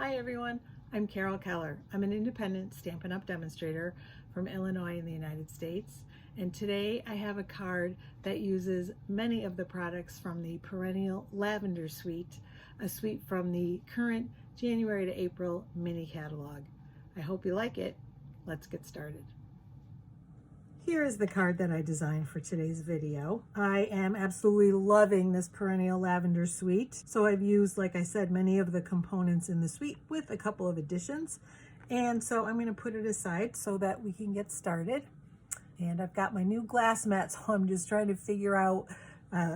Hi everyone, I'm Carol Keller. I'm an independent Stampin' Up! Demonstrator from Illinois in the United States. And today I have a card that uses many of the products from the Perennial Lavender suite, a suite from the current January to April mini catalog. I hope you like it. Let's get started. Here is the card that I designed for today's video. I am absolutely loving this Perennial Lavender suite. So I've used, like I said, many of the components in the suite with a couple of additions. And so I'm going to put it aside so that we can get started. And I've got my new glass mat, so I'm just trying to figure out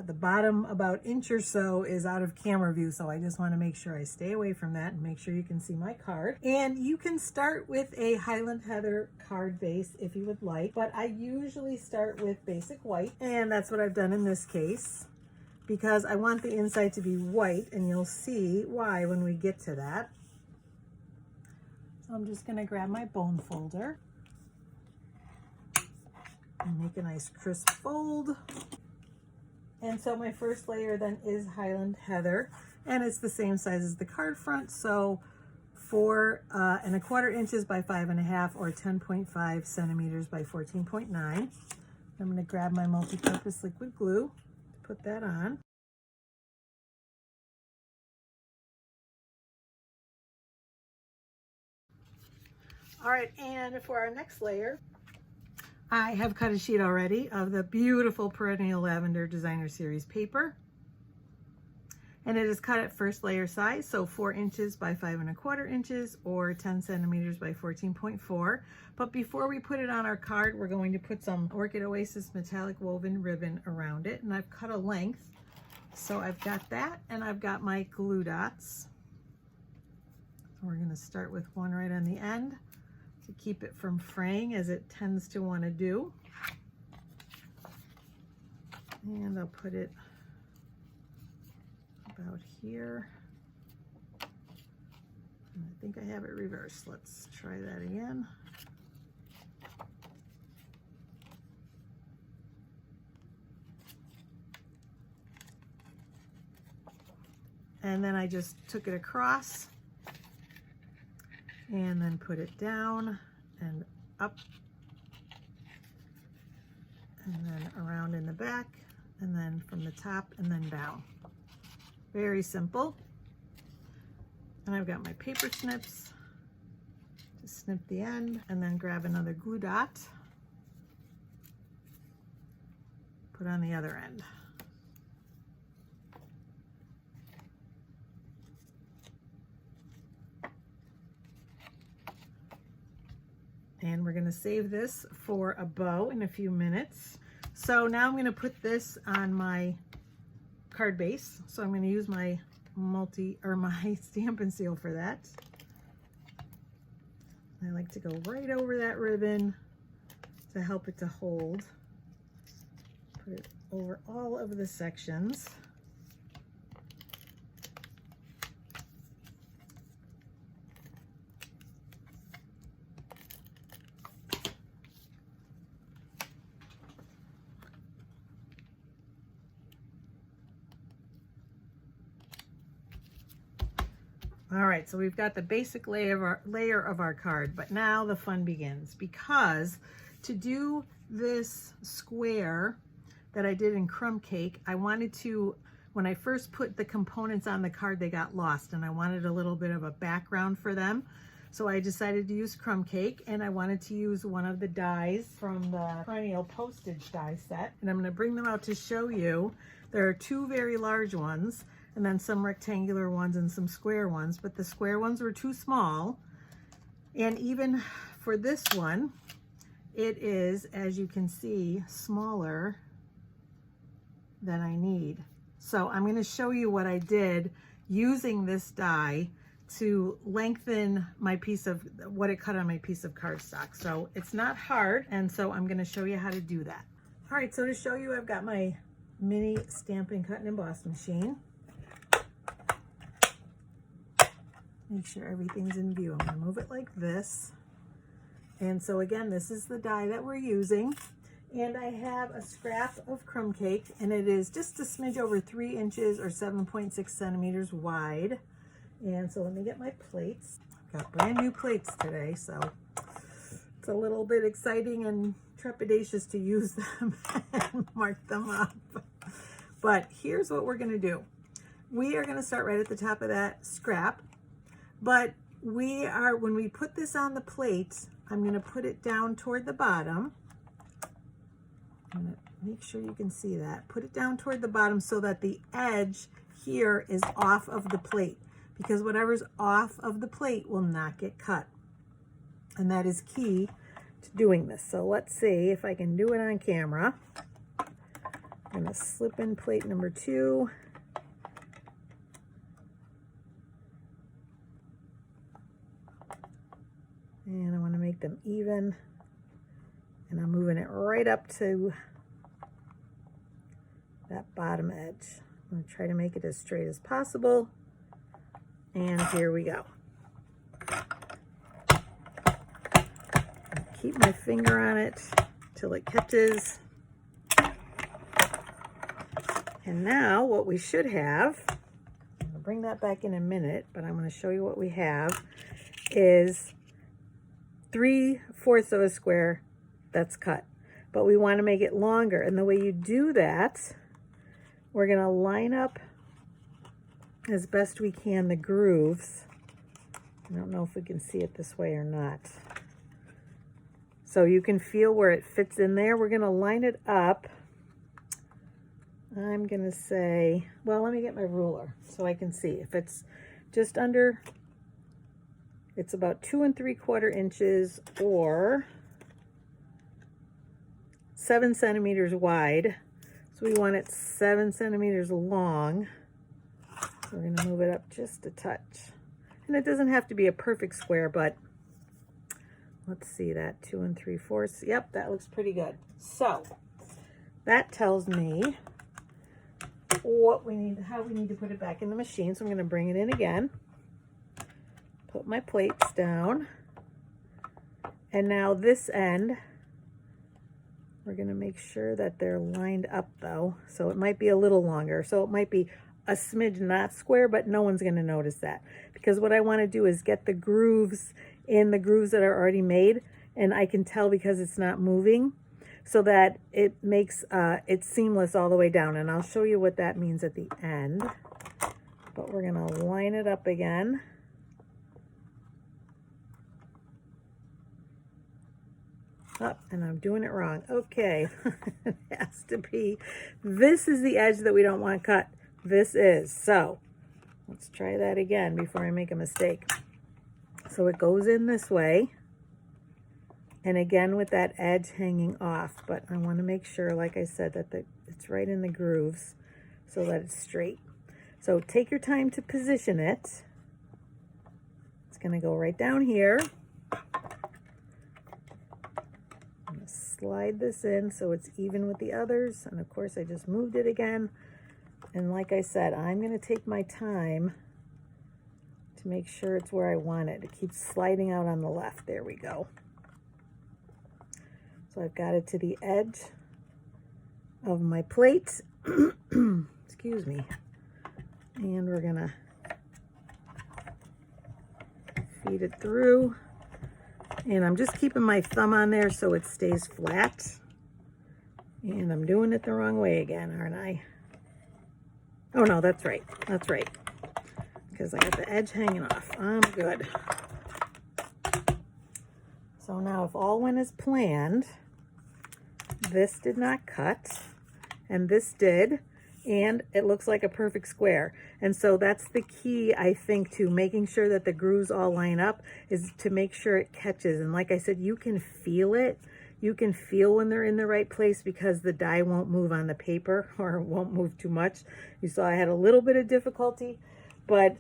the bottom about inch or so is out of camera view, so I just want to make sure I stay away from that and make sure you can see my card. And you can start with a Highland Heather card base if you would like, but I usually start with basic white, and that's what I've done in this case because I want the inside to be white, and you'll see why when we get to that. So I'm just going to grab my bone folder and make a nice crisp fold. And so my first layer then is Highland Heather, and it's the same size as the card front, so 4¼ inches by 5½ or 10.5 centimeters by 14.9. I'm going to grab my multi-purpose liquid glue, put that on. All right, and for our next layer, I have cut a sheet already of the beautiful Perennial Lavender Designer Series paper. And it is cut at first layer size, so 4 inches by 5¼ inches or 10 centimeters by 14.4. But before we put it on our card, we're going to put some Orchid Oasis metallic woven ribbon around it. And I've cut a length. So I've got that, and I've got my glue dots. So we're gonna start with one right on the end to keep it from fraying, as it tends to want to do. And I'll put it about here. And I think I have it reversed. Let's try that again. And then I just took it across and then put it down and up and then around in the back and then from the top and then down. Very simple. And I've got my paper snips to snip the end and then grab another glue dot, put on the other end. And we're going to save this for a bow in a few minutes. So now I'm going to put this on my card base. So I'm going to use my my Stampin' Seal for that. I like to go right over that ribbon to help it to hold. Put it over all of the sections. All right, so we've got the basic layer of our card, but now the fun begins, because to do this square that I did in Crumb Cake, I wanted to, when I first put the components on the card, they got lost, and I wanted a little bit of a background for them. So I decided to use Crumb Cake, and I wanted to use one of the dies from the Perennial Postage die set, and I'm going to bring them out to show you. There are two very large ones, and then some rectangular ones and some square ones, but the square ones were too small. And even for this one, it is, as you can see, smaller than I need. So I'm going to show you what I did using this die to lengthen my piece of, what it cut on my piece of cardstock. So it's not hard, and so I'm going to show you how to do that. All right, so to show you, I've got my mini Stampin' Cut and Emboss machine. Make sure everything's in view. I'm going to move it like this. And so again, this is the die that we're using. And I have a scrap of Crumb Cake, and it is just a smidge over 3 inches or 7.6 centimeters wide. And so let me get my plates. I've got brand new plates today, so it's a little bit exciting and trepidatious to use them and mark them up. But here's what we're gonna do. We are gonna start right at the top of that scrap, but when we put this on the plate, I'm gonna put it down toward the bottom. I'm gonna make sure you can see that. Put it down toward the bottom so that the edge here is off of the plate, because whatever's off of the plate will not get cut. And that is key to doing this. So let's see if I can do it on camera. I'm gonna slip in plate number 2. And I want to make them even. And I'm moving it right up to that bottom edge. I'm going to try to make it as straight as possible. And here we go. Keep my finger on it till it catches. And now what we should have, I'm going to bring that back in a minute, but I'm going to show you what we have, is 3/4 of a square that's cut. But we want to make it longer. And the way you do that, we're going to line up as best we can the grooves. I don't know if we can see it this way or not. So you can feel where it fits in there. We're going to line it up. I'm going to say, well, let me get my ruler so I can see. If it's just under, it's about 2 3/4 inches or 7 centimeters wide. So we want it 7 centimeters long. So we're going to move it up just a touch. And it doesn't have to be a perfect square, but let's see that, 2 3/4. Yep, that looks pretty good. So that tells me what we need, how we need to put it back in the machine. So I'm going to bring it in again, put my plates down, and now this end, we're going to make sure that they're lined up though. So it might be a little longer. So it might be a smidge not square, but no one's going to notice that, because what I want to do is get the grooves in the grooves that are already made, and I can tell because it's not moving, so that it makes it seamless all the way down. And I'll show you what that means at the end. But we're going to line it up again. Oh, and I'm doing it wrong. Okay, it has to be, this is the edge that we don't want cut. This is. So let's try that again before I make a mistake. So it goes in this way, and again with that edge hanging off, but I want to make sure, like I said, that it's right in the grooves so that it's straight. So take your time to position it. It's going to go right down here. I'm going to slide this in so it's even with the others, and of course I just moved it again. And like I said, I'm going to take my time to make sure it's where I want it. It keeps sliding out on the left. There we go. So I've got it to the edge of my plate. Excuse me. And we're going to feed it through. And I'm just keeping my thumb on there so it stays flat. And I'm doing it the wrong way again, aren't I? Oh no, that's right. That's right. Because I got the edge hanging off. I'm good. So now if all went as planned, this did not cut, and this did, and it looks like a perfect square. And so that's the key, I think, to making sure that the grooves all line up, is to make sure it catches. And like I said, you can feel it. You can feel when they're in the right place, because the die won't move on the paper, or it won't move too much. You saw I had a little bit of difficulty, but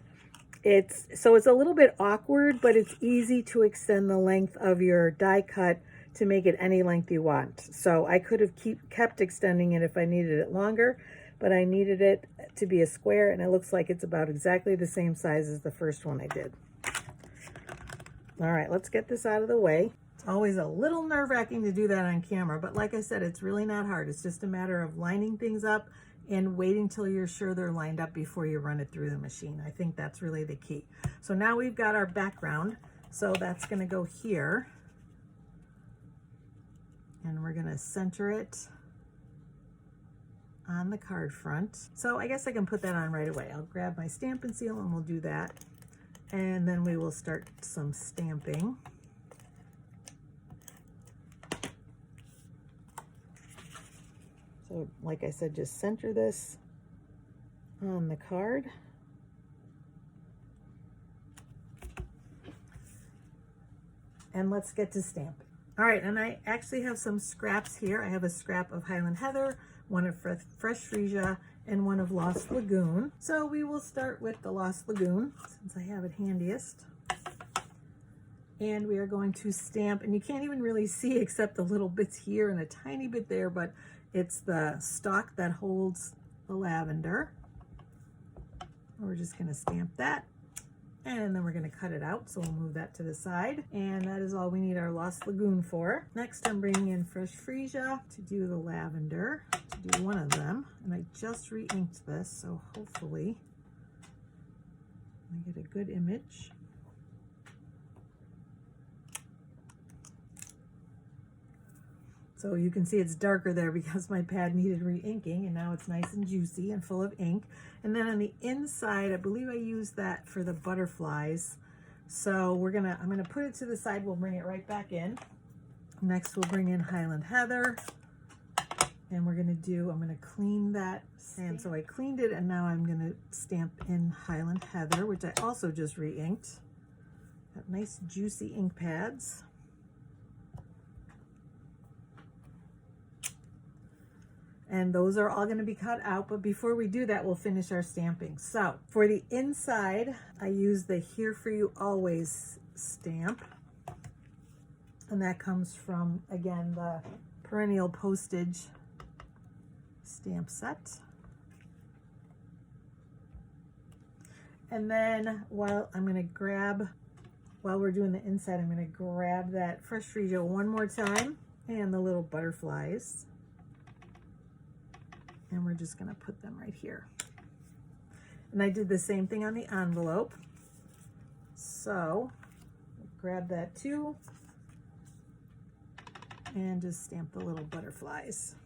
it's a little bit awkward, but it's easy to extend the length of your die cut to make it any length you want. So I could have kept extending it if I needed it longer, but I needed it to be a square, and it looks like it's about exactly the same size as the first one I did. All right, let's get this out of the way. It's always a little nerve-wracking to do that on camera, but like I said, it's really not hard. It's just a matter of lining things up and waiting till you're sure they're lined up before you run it through the machine. I think that's really the key. So now we've got our background. So that's gonna go here. And we're gonna center it on the card front. So I guess I can put that on right away. I'll grab my Stampin' Seal and we'll do that. And then we will start some stamping. So like I said, just center this on the card. And let's get to stamping. All right, and I actually have some scraps here. I have a scrap of Highland Heather, one of Fresh Freesia, and one of Lost Lagoon. So we will start with the Lost Lagoon, since I have it handiest. And we are going to stamp, and you can't even really see except the little bits here and a tiny bit there, but it's the stalk that holds the lavender. We're just gonna stamp that. And then we're going to cut it out, so we'll move that to the side. And that is all we need our Lost Lagoon for. Next, I'm bringing in Fresh Freesia to do the lavender, to do one of them. And I just re-inked this, so hopefully I get a good image. So you can see it's darker there because my pad needed re-inking, and now it's nice and juicy and full of ink. And then on the inside, I believe I used that for the butterflies. So I'm gonna put it to the side. We'll bring it right back in. Next, we'll bring in Highland Heather, and I'm gonna clean that. And so I cleaned it, and now I'm gonna stamp in Highland Heather, which I also just re-inked. Got nice juicy ink pads. And those are all going to be cut out, but before we do that, we'll finish our stamping. So for the inside, I use the Here For You Always stamp. And that comes from, again, the Perennial Postage stamp set. And then while we're doing the inside, I'm going to grab that Fresh Freesia one more time and the little butterflies. And we're just going to put them right here. And I did the same thing on the envelope. So grab that too and just stamp the little butterflies.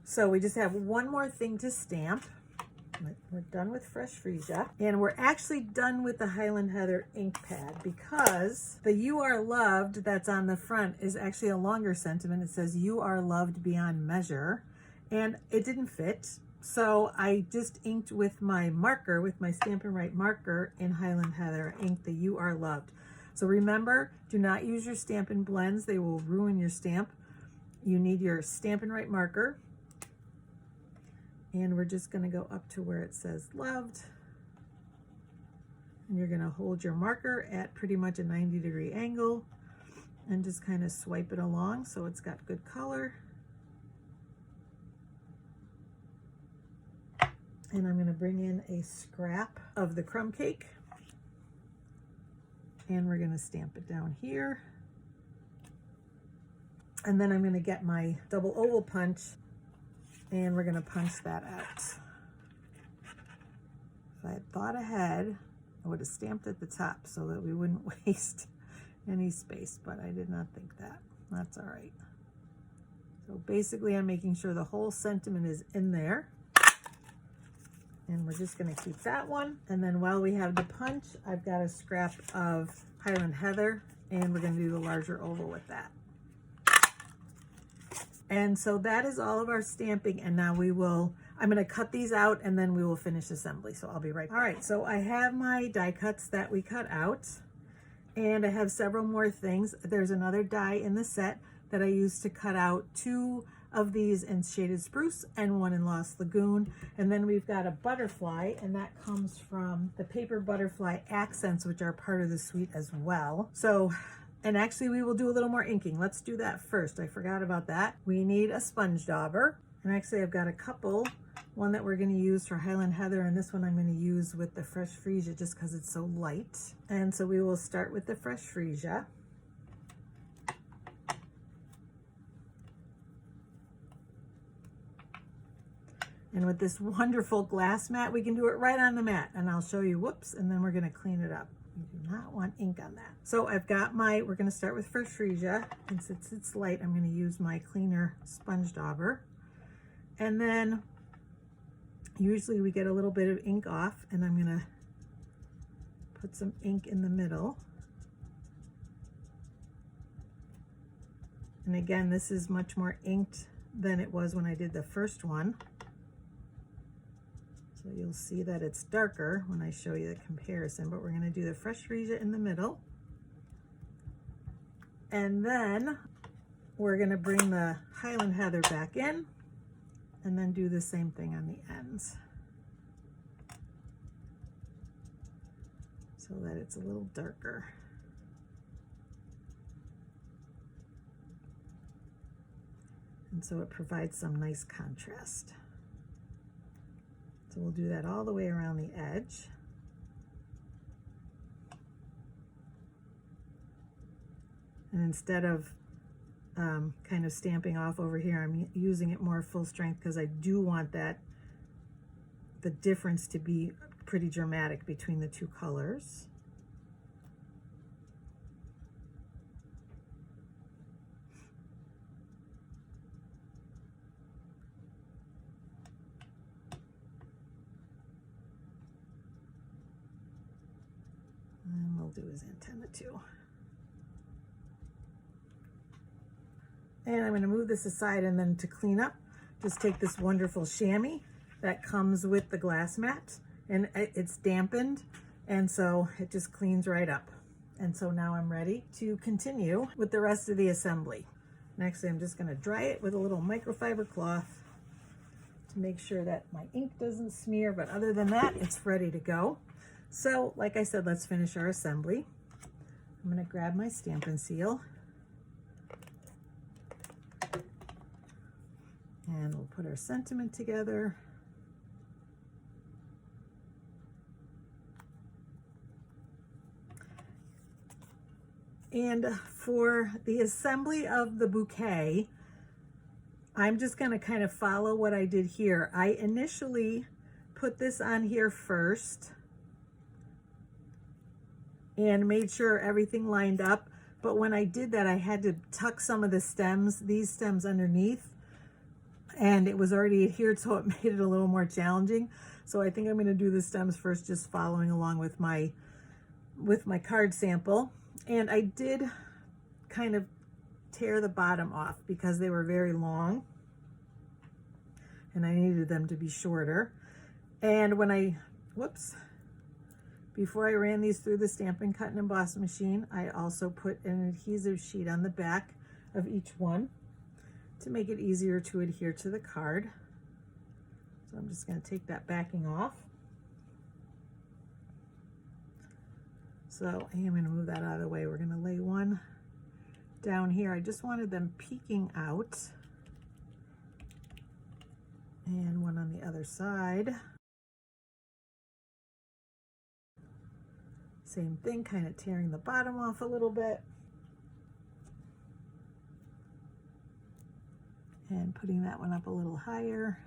So we just have one more thing to stamp. We're done with Fresh Freesia, and we're actually done with the Highland Heather ink pad because the You Are Loved that's on the front is actually a longer sentiment. It says You Are Loved Beyond Measure, and it didn't fit. So I just inked with my marker, with my Stampin' Right marker in Highland Heather, I inked the You Are Loved. So remember, do not use your Stampin' blends. They will ruin your stamp. You need your Stampin' Right marker. And we're just going to go up to where it says loved. And you're going to hold your marker at pretty much a 90-degree angle and just kind of swipe it along so it's got good color. And I'm going to bring in a scrap of the Crumb Cake. And we're going to stamp it down here. And then I'm going to get my double oval punch, and we're going to punch that out. If I had thought ahead, I would have stamped at the top so that we wouldn't waste any space, but I did not think that. That's all right. So basically I'm making sure the whole sentiment is in there. And we're just going to keep that one. And then while we have the punch, I've got a scrap of Highland Heather, and we're going to do the larger oval with that. And so that is all of our stamping, and now I'm going to cut these out and then we will finish assembly. So I'll be right back. All right, so I have my die cuts that we cut out, and I have several more things. There's another die in the set that I used to cut out 2 of these in Shaded Spruce and 1 in Lost Lagoon. And then we've got a butterfly, and that comes from the paper butterfly accents, which are part of the suite as well. And actually we will do a little more inking. Let's do that first. I forgot about that. We need a sponge dauber. And actually I've got a couple. One that we're gonna use for Highland Heather, and this one I'm gonna use with the Fresh Freesia just because it's so light. And so we will start with the Fresh Freesia. And with this wonderful glass mat, we can do it right on the mat. And I'll show you, whoops, and then we're gonna clean it up. You do not want ink on that. So I've got we're gonna start with Freesia. And since it's light, I'm gonna use my cleaner sponge dauber. And then usually we get a little bit of ink off, and I'm gonna put some ink in the middle. And again, this is much more inked than it was when I did the first one. So you'll see that it's darker when I show you the comparison, but we're gonna do the fresh Freesia in the middle. And then we're gonna bring the Highland Heather back in and then do the same thing on the ends, so that it's a little darker. And so it provides some nice contrast. So we'll do that all the way around the edge. And instead of kind of stamping off over here, I'm using it more full strength because I do want the difference to be pretty dramatic between the two colors. And we'll do his antenna too. And I'm going to move this aside, and then to clean up, just take this wonderful chamois that comes with the glass mat, and it's dampened, and so it just cleans right up. And so now I'm ready to continue with the rest of the assembly. Next, I'm just going to dry it with a little microfiber cloth to make sure that my ink doesn't smear, but other than that, it's ready to go. So, like I said, let's finish our assembly. I'm going to grab my Stampin' seal, and we'll put our sentiment together. And for the assembly of the bouquet, I'm just going to kind of follow what I did here. I initially put this on here first and made sure everything lined up. But when I did that, I had to tuck some of the stems, these stems underneath, and it was already adhered, so it made it a little more challenging. So I think I'm going to do the stems first, just following along with my card sample. And I did kind of tear the bottom off because they were very long and I needed them to be shorter. And when before I ran these through the Stampin' Cut and Emboss machine, I also put an adhesive sheet on the back of each one to make it easier to adhere to the card. So I'm just going to take that backing off. So I am going to move that out of the way. We're going to lay one down here. I just wanted them peeking out. And one on the other side. Same thing, kind of tearing the bottom off a little bit. And putting that one up a little higher.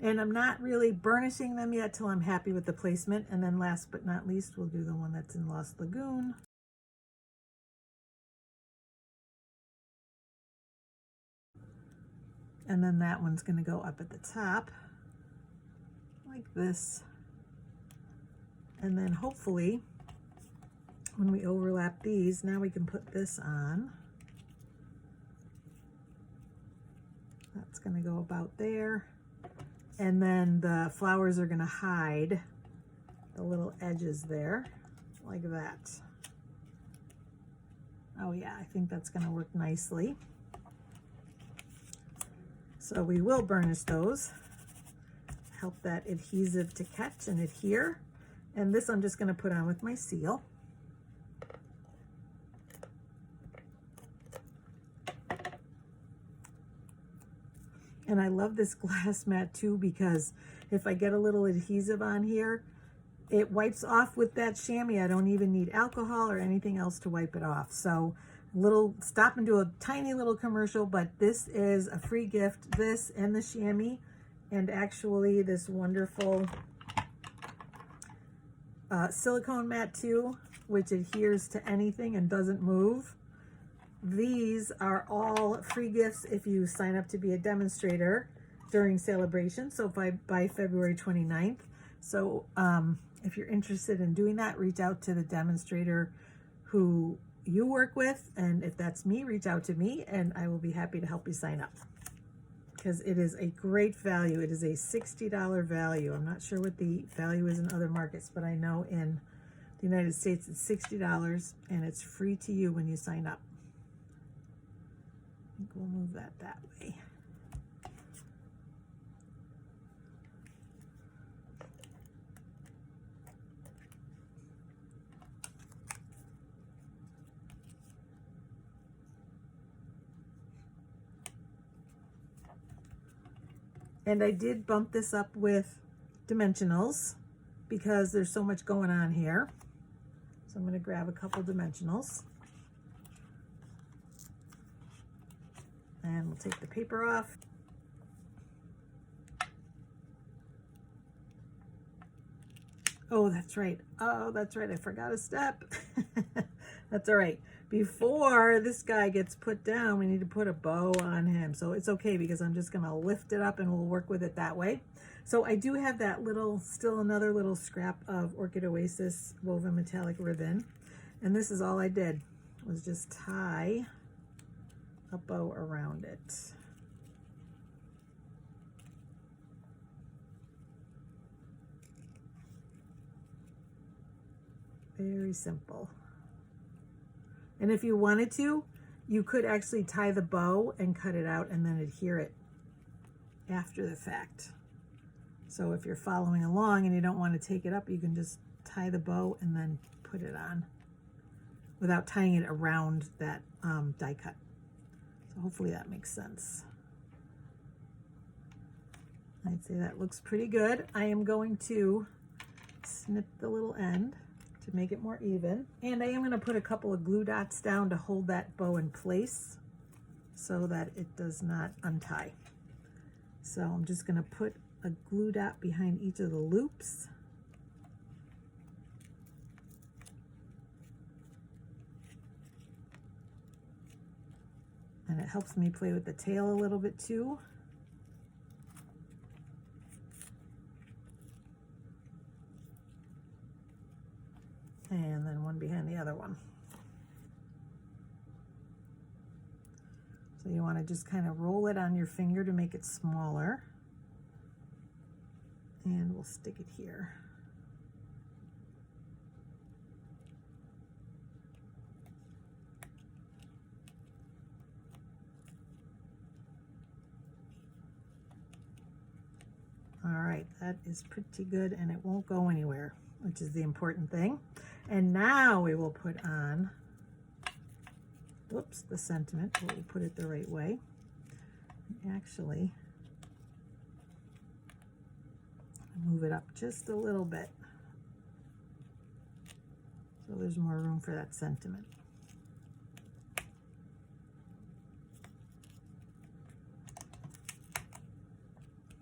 And I'm not really burnishing them yet till I'm happy with the placement. And then last but not least, we'll do the one that's in Lost Lagoon. And then that one's going to go up at the top like this. And then hopefully when we overlap these, now we can put this on. That's going to go about there. And then the flowers are going to hide the little edges there, like that. Oh yeah, I think that's going to work nicely. So we will burnish those, help that adhesive to catch and adhere. And this I'm just going to put on with my seal. And I love this glass mat too, because if I get a little adhesive on here, it wipes off with that chamois. I don't even need alcohol or anything else to wipe it off. So stop and do a tiny little commercial, but this is a free gift. This and the chamois, and actually this wonderful silicone mat too, which adheres to anything and doesn't move. These are all free gifts if you sign up to be a demonstrator during celebration, so by February 29th. So if you're interested in doing that, reach out to the demonstrator who you work with, and if that's me, reach out to me and I will be happy to help you sign up, because it is a great value. It is a $60 value. I'm not sure what the value is in other markets, but I know in the United States it's $60 and it's free to you when you sign up. I think we'll move that way. And I did bump this up with dimensionals because there's so much going on here. So I'm going to grab a couple dimensionals. And we'll take the paper off. Oh, that's right. Oh, that's right. I forgot a step. That's all right. Before this guy gets put down, we need to put a bow on him. So it's okay because I'm just going to lift it up and we'll work with it that way. So I do have that still another little scrap of Orchid Oasis woven metallic ribbon. And this is all I did, was just tie a bow around it. Very simple. And if you wanted to, you could actually tie the bow and cut it out and then adhere it after the fact. So if you're following along and you don't want to take it up, you can just tie the bow and then put it on without tying it around that die cut. So hopefully that makes sense. I'd say that looks pretty good. I am going to snip the little end to make it more even. And I am going to put a couple of glue dots down to hold that bow in place so that it does not untie. So I'm just going to put a glue dot behind each of the loops. And it helps me play with the tail a little bit too. And then one behind the other one. So you want to just kind of roll it on your finger to make it smaller. And we'll stick it here. All right, that is pretty good and it won't go anywhere, which is the important thing. And now we will put on, whoops, the sentiment. We'll put it the right way. Actually, move it up just a little bit so there's more room for that sentiment.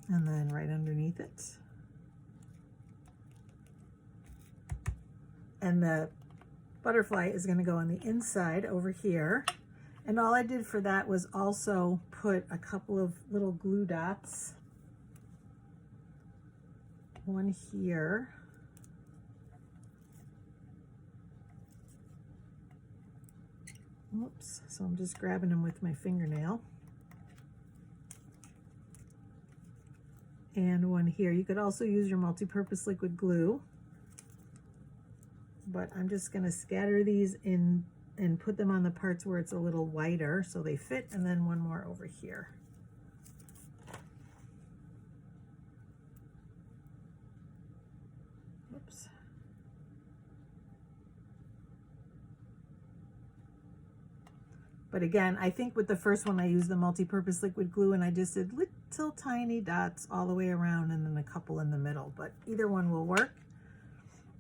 And then right underneath it. And the butterfly is going to go on the inside over here. And all I did for that was also put a couple of little glue dots. One here. Oops, so I'm just grabbing them with my fingernail. And one here. You could also use your multi-purpose liquid glue. But I'm just going to scatter these in and put them on the parts where it's a little wider so they fit, and then one more over here. Oops. But again, I think with the first one I used the multi-purpose liquid glue and I just did little tiny dots all the way around and then a couple in the middle, but either one will work.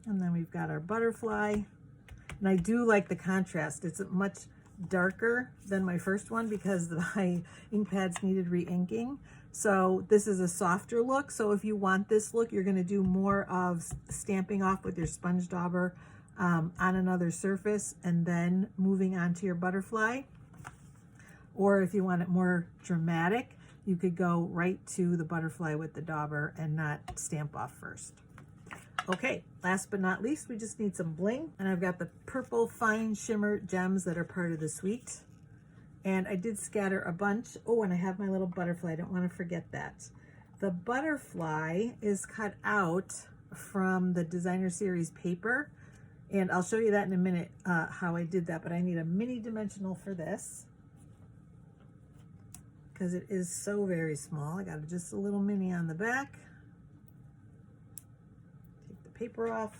And then we've got our butterfly. And I do like the contrast. It's much darker than my first one because my ink pads needed re-inking. So this is a softer look. So if you want this look, you're going to do more of stamping off with your sponge dauber on another surface and then moving on to your butterfly. Or if you want it more dramatic, you could go right to the butterfly with the dauber and not stamp off first. Okay, last but not least, we just need some bling. And I've got the purple fine shimmer gems that are part of the suite. And I did scatter a bunch. Oh, and I have my little butterfly. I don't want to forget that. The butterfly is cut out from the designer series paper. And I'll show you that in a minute how I did that. But I need a mini dimensional for this because it is so very small. I got just a little mini on the back. Take the paper off.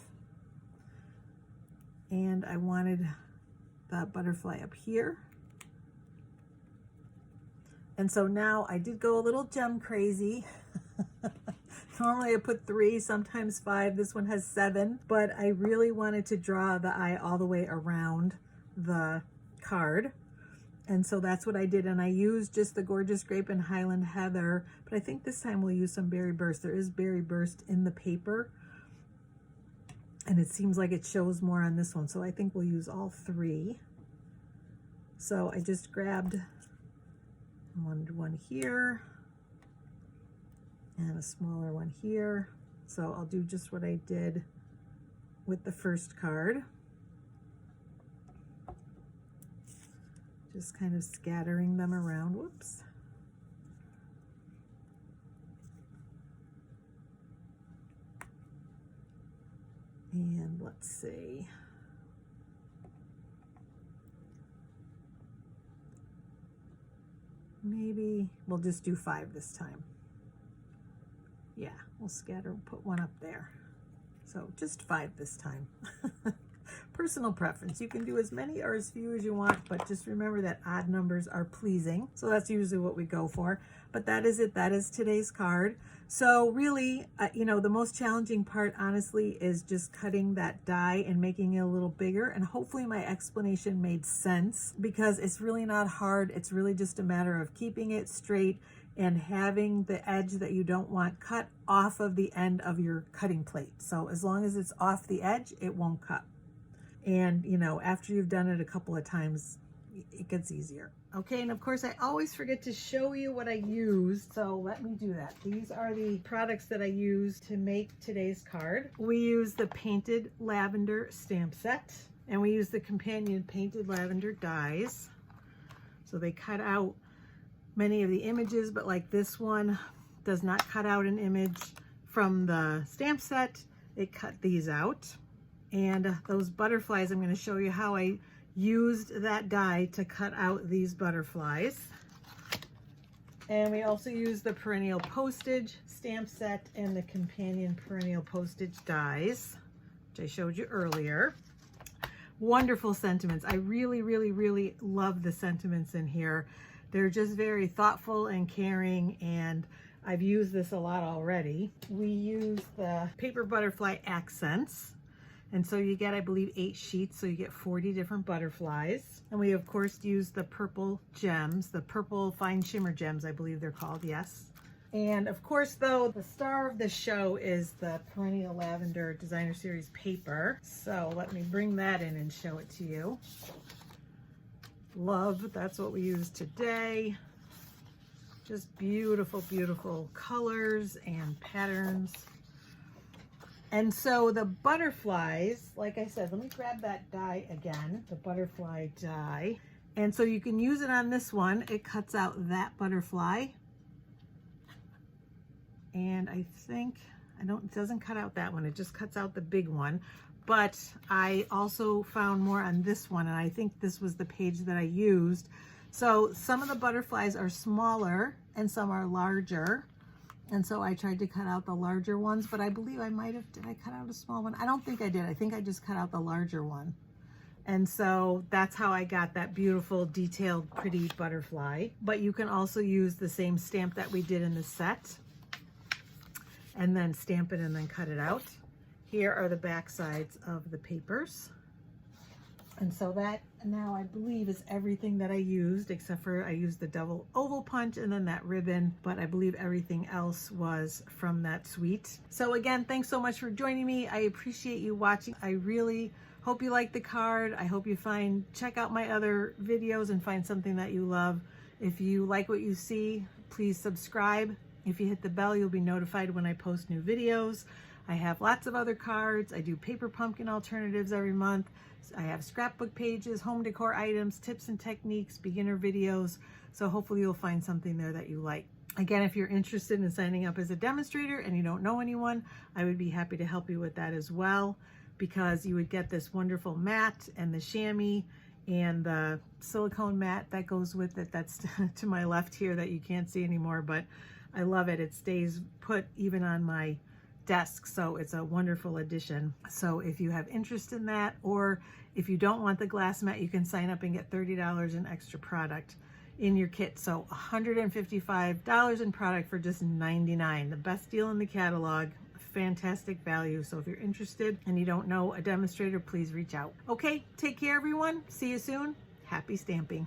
And I wanted the butterfly up here. And so now I did go a little gem crazy. Normally I put 3, sometimes 5. This one has 7, but I really wanted to draw the eye all the way around the card. And so that's what I did. And I used just the Gorgeous Grape and Highland Heather, but I think this time we'll use some Berry Burst. There is Berry Burst in the paper. And it seems like it shows more on this one. So I think we'll use all 3. So I just grabbed one here and a smaller one here. So I'll do just what I did with the first card. Just kind of scattering them around. Whoops. And let's see. Maybe we'll just do 5 this time. Yeah, we'll scatter, put one up there. So just 5 this time. Personal preference. You can do as many or as few as you want, but just remember that odd numbers are pleasing. So that's usually what we go for. But that is it. That is today's card. So really, you know, the most challenging part, honestly, is just cutting that die and making it a little bigger. And hopefully my explanation made sense because it's really not hard. It's really just a matter of keeping it straight and having the edge that you don't want cut off of the end of your cutting plate. So as long as it's off the edge, it won't cut. And, you know, after you've done it a couple of times, it gets easier. Okay, and of course, I always forget to show you what I used, so let me do that. These are the products that I used to make today's card. We used the Painted Lavender stamp set, and we used the companion Painted Lavender dies. So they cut out many of the images, but like this one does not cut out an image from the stamp set. It cut these out. And those butterflies, I'm going to show you how I used that die to cut out these butterflies. And we also used the Perennial Postage stamp set and the companion Perennial Postage dies, which I showed you earlier. Wonderful sentiments. I really, really, really love the sentiments in here. They're just very thoughtful and caring, and I've used this a lot already. We use the paper butterfly accents. And so you get, I believe, 8 sheets, so you get 40 different butterflies. And we, of course, use the purple gems, the purple fine shimmer gems, I believe they're called, yes. And of course, though, the star of the show is the Perennial Lavender Designer Series paper. So let me bring that in and show it to you. Love, that's what we use today. Just beautiful, beautiful colors and patterns. And so the butterflies, like I said, let me grab that die again, the butterfly die. And so you can use it on this one. It cuts out that butterfly. And I think, it doesn't cut out that one. It just cuts out the big one. But I also found more on this one, and I think this was the page that I used. So some of the butterflies are smaller and some are larger. And so I tried to cut out the larger ones, but I believe I might have, did I cut out a small one? I don't think I did. I think I just cut out the larger one. And so that's how I got that beautiful, detailed, pretty butterfly. But you can also use the same stamp that we did in the set and then stamp it and then cut it out. Here are the back sides of the papers. And so that now I believe is everything that I used, except for I used the double oval punch and then that ribbon, but I believe everything else was from that suite. So again, thanks so much for joining me. I appreciate you watching. I really hope you like the card. I hope you check out my other videos and find something that you love. If you like what you see, please subscribe. If you hit the bell, you'll be notified when I post new videos. I have lots of other cards. I do paper pumpkin alternatives every month. I have scrapbook pages, home decor items, tips and techniques, beginner videos. So hopefully you'll find something there that you like. Again, if you're interested in signing up as a demonstrator and you don't know anyone, I would be happy to help you with that as well, because you would get this wonderful mat and the chamois and the silicone mat that goes with it. That's to my left here that you can't see anymore, but I love it. It stays put even on my desk, so it's a wonderful addition. So if you have interest in that, or if you don't want the glass mat, you can sign up and get $30 in extra product in your kit. So $155 in product for just $99, the best deal in the catalog. Fantastic value. So if you're interested and you don't know a demonstrator, please reach out. Okay, take care everyone. See you soon. Happy stamping.